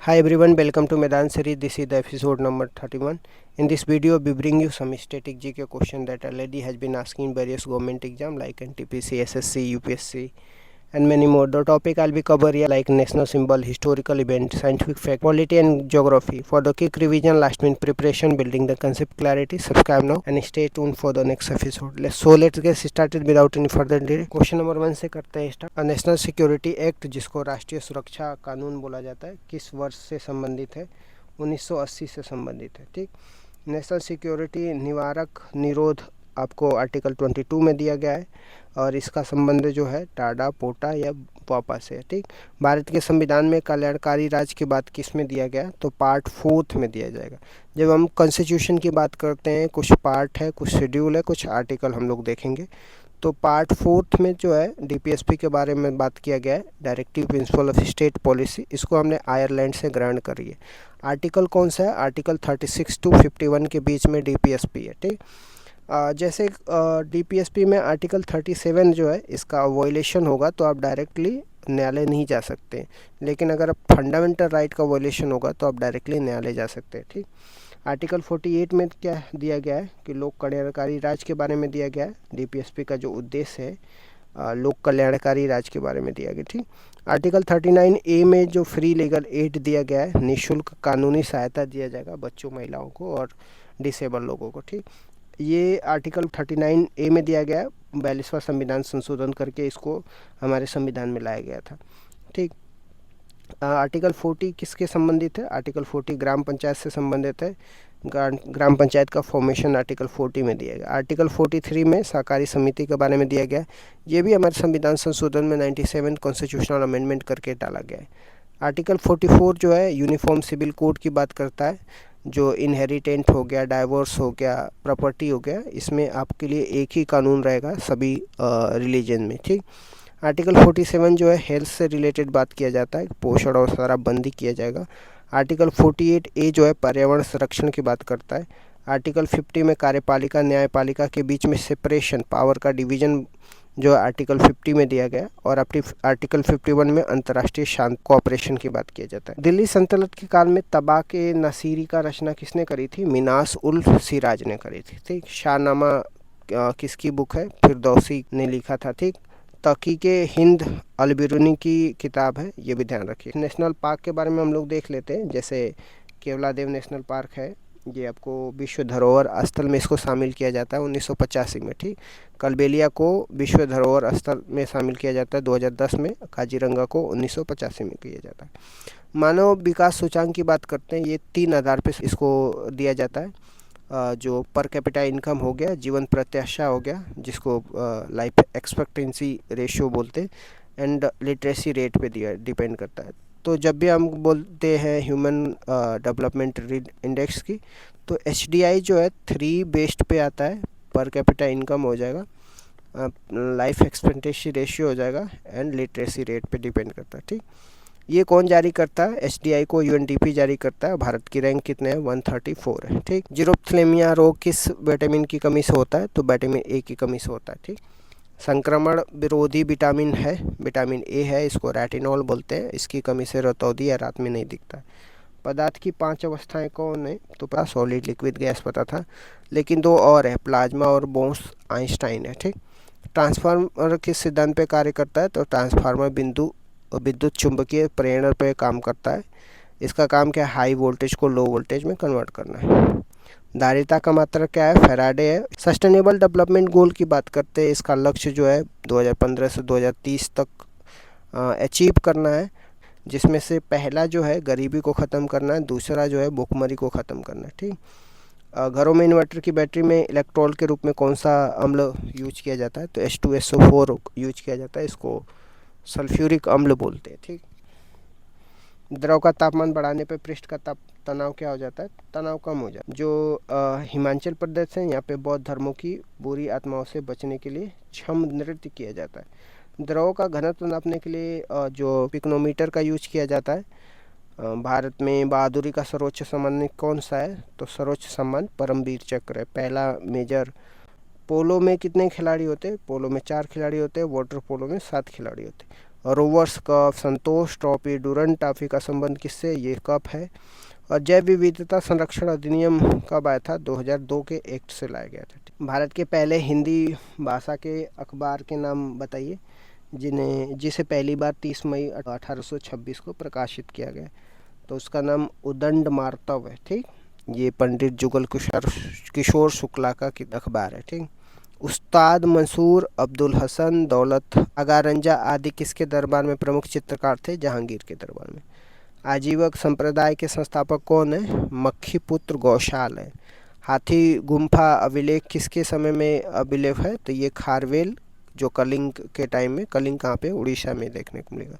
Hi everyone, welcome to Medan series. This is the episode number 31. In this video, we bring you some static GK question that already has been asking in various government exam like NTPC, SSC, UPSC, and many more. The topic I'll be covering here like national symbol, historical event, scientific fact, polity and geography. For the quick revision, last minute preparation, building the concept clarity, subscribe now and stay tuned for the next episode. Let's get started without any further delay. Question number 1 से करते हैं start. National security act, जिसको राष्ट्रीय सुरक्षा कानून बोला जाता है, किस वर्ष से संबंधित है? 1980 से संबंधित है। ठीक, नेशनल सिक्योरिटी निवारक निरोध आपको आर्टिकल 22 में दिया गया है और इसका संबंध जो है टाडा, पोटा या पापा से। ठीक, भारत के संविधान में कल्याणकारी राज्य की बात किस में दिया गया? तो पार्ट 4 में दिया जाएगा। जब हम कॉन्स्टिट्यूशन की बात करते हैं, कुछ पार्ट है, कुछ शेड्यूल है, कुछ आर्टिकल हम लोग देखेंगे। तो पार्ट 4 में जो है डीपीएसपी के बारे में बात किया गया है, directive principle of state policy. इसको हमने आयरलैंड से ग्रहण करी है। आर्टिकल कौन सा है? आर्टिकल 36 to 51 के बीच में डीपीएसपी है। ठीक, जैसे डीपीएसपी में आर्टिकल 37 जो है, इसका वॉयलेशन होगा तो आप डायरेक्टली न्यायालय नहीं जा सकते, लेकिन अगर फंडामेंटल राइट का वॉयलेशन होगा तो आप डायरेक्टली न्यायालय जा सकते हैं। ठीक, आर्टिकल 48 में क्या दिया गया है कि लोक कल्याणकारी राज्य के बारे में दिया गया है। डीपीएसपी का जो उद्देश्य है लोक कल्याणकारी राज्य के बारे में दिया गया। ठीक, आर्टिकल 39A में जो फ्री लीगल एड दिया गया है, निःशुल्क कानूनी सहायता दिया जाएगा बच्चों, महिलाओं को और डिसेबल लोगों को। ठीक, ये आर्टिकल 39A में दिया गया है। 42वां संविधान संशोधन करके इसको हमारे संविधान में लाया गया था। ठीक, आर्टिकल 40 किसके संबंधित है? आर्टिकल 40 ग्राम पंचायत से संबंधित है। ग्राम पंचायत का फॉर्मेशन आर्टिकल 40 में दिया गया। आर्टिकल 43 में सहकारी समिति के बारे में दिया गया। ये भी हमारे संविधान संशोधन में 97 कॉन्स्टिट्यूशनल अमेंडमेंट करके डाला गया है। आर्टिकल 44 जो है यूनिफॉर्म सिविल कोड की बात करता है। जो इनहेरिटेंट हो गया, डाइवोर्स हो गया, प्रॉपर्टी हो गया, इसमें आपके लिए एक ही कानून रहेगा सभी रिलीजन में। ठीक, आर्टिकल 47 जो है हेल्थ से रिलेटेड बात किया जाता है, पोषण और शराबबंदी किया जाएगा। आर्टिकल 48A जो है पर्यावरण संरक्षण की बात करता है। आर्टिकल 50 में कार्यपालिका न्यायपालिका के बीच में सेपरेशन, पावर का डिवीजन जो आर्टिकल 50 में दिया गया। और आर्टिकल 51 में अंतर्राष्ट्रीय शांति कोऑपरेशन की बात किया जाता है। दिल्ली सल्तनत के काल में तबाके नसीरी का रचना किसने करी थी? मिनास उल सिराज ने करी थी। ठीक, शाहनामा किसकी बुक है? फिरदौसी ने लिखा था। ठीक, तहकीके हिंद अलबिरूनी की किताब है, ये भी ध्यान रखिए। नेशनल पार्क के बारे में हम लोग देख लेते हैं। जैसे केवलादेव नेशनल पार्क है, ये आपको विश्व धरोहर स्थल में इसको शामिल किया जाता है 1985 में। ठीक, कलबेलिया को विश्व धरोहर स्थल में शामिल किया जाता है 2010 में। काजीरंगा को 1985 में किया जाता है। मानव विकास सूचांक की बात करते हैं, ये 3 आधार पे इसको दिया जाता है। जो पर कैपिटा इनकम हो गया, जीवन प्रत्याशा हो गया, जिसको लाइफ एक्सपेक्टेंसी रेशियो बोलते हैं, एंड लिटरेसी रेट पे डिपेंड करता है। तो जब भी हम बोलते हैं ह्यूमन डेवलपमेंट इंडेक्स की, तो HDI जो है 3 बेस्ड पे आता है। पर कैपिटा इनकम हो जाएगा, लाइफ एक्सपेक्टेंसी रेशियो हो जाएगा, एंड लिटरेसी रेट पे डिपेंड करता है। ठीक, ये कौन जारी करता है? HDI को UNDP जारी करता है। भारत की रैंक कितने हैं? 134 है। ठीक, जीरोप्थेलेमिया रोग किस विटामिन की कमी से होता है? तो विटामिन A की कमी से होता है। ठीक, संक्रमण विरोधी विटामिन है, विटामिन A है, इसको रेटिनॉल बोलते हैं। इसकी कमी से रतौंधी या रात में नहीं दिखता है। पदार्थ की 5 अवस्थाएं कौन है? तो पता सॉलिड, लिक्विड, गैस पता था, लेकिन 2 और है, प्लाज्मा और बोस आइंस्टाइन है। ठीक, ट्रांसफार्मर किस सिद्धांत पे कार्य करता है? तो ट्रांसफार्मर बिंदु विद्युत चुंबकीय प्रेरण पे काम करता है। इसका काम क्या है? हाई वोल्टेज को लो वोल्टेज में कन्वर्ट करना है। धारिता का मात्रक क्या है? फैराडे है। सस्टेनेबल डेवलपमेंट गोल की बात करते हैं, इसका लक्ष्य जो है 2015 से 2030 तक अचीव करना है, जिसमें से पहला जो है गरीबी को ख़त्म करना है, दूसरा जो है भुखमरी को ख़त्म करना है। ठीक, घरों में इन्वर्टर की बैटरी में इलेक्ट्रोल के रूप में कौन सा अम्ल यूज किया जाता है? तो H2SO4 यूज किया जाता है, इसको सल्फ्यूरिक अम्ल बोलते हैं। ठीक, द्रव का तापमान बढ़ाने पे पृष्ठ का तनाव क्या हो जाता है? तनाव कम हो जाता है। जो हिमाचल प्रदेश है, यहाँ पे बौद्ध धर्मों की बुरी आत्माओं से बचने के लिए छम नृत्य किया जाता है। द्रव का घनत्व नापने के लिए जो पिक्नोमीटर का यूज किया जाता है। भारत में बहादुरी का सर्वोच्च सम्मान कौन सा है? तो सर्वोच्च सम्मान परमवीर चक्र है, पहला मेजर। पोलो में कितने खिलाड़ी होते हैं? पोलो में 4 खिलाड़ी होते हैं, वाटर पोलो में 7 खिलाड़ी होते हैं। रोवर्स कप, संतोष ट्रॉफी, डुरंड ट्रॉफी का संबंध किससे? ये कप है। और जैव विविधता संरक्षण अधिनियम कब आया था? 2002 के एक्ट से लाया गया था। भारत के पहले हिंदी भाषा के अखबार के नाम बताइए जिसे पहली बार 30 मई 1826 को प्रकाशित किया गया। तो उसका नाम उदंड मार्तव है। ठीक, ये पंडित जुगल किशोर शुक्ला का अखबार है। ठीक, उस्ताद मंसूर अब्दुल हसन, दौलत आगारंजा आदि किसके दरबार में प्रमुख चित्रकार थे? जहांगीर के दरबार में। आजीवक संप्रदाय के संस्थापक कौन है? मक्खी पुत्र गौशाल है। हाथी गुम्फा अभिलेख किसके समय में अभिलेख है? तो ये खारवेल, जो कलिंग के टाइम में, कलिंग कहाँ पे? उड़ीसा में देखने को मिलेगा।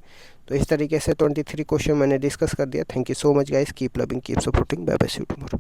तो इस तरीके से 23 क्वेश्चन मैंने डिस्कस कर दिया। Thank you so much guys, keep loving, keep supporting, bye bye, see you tomorrow.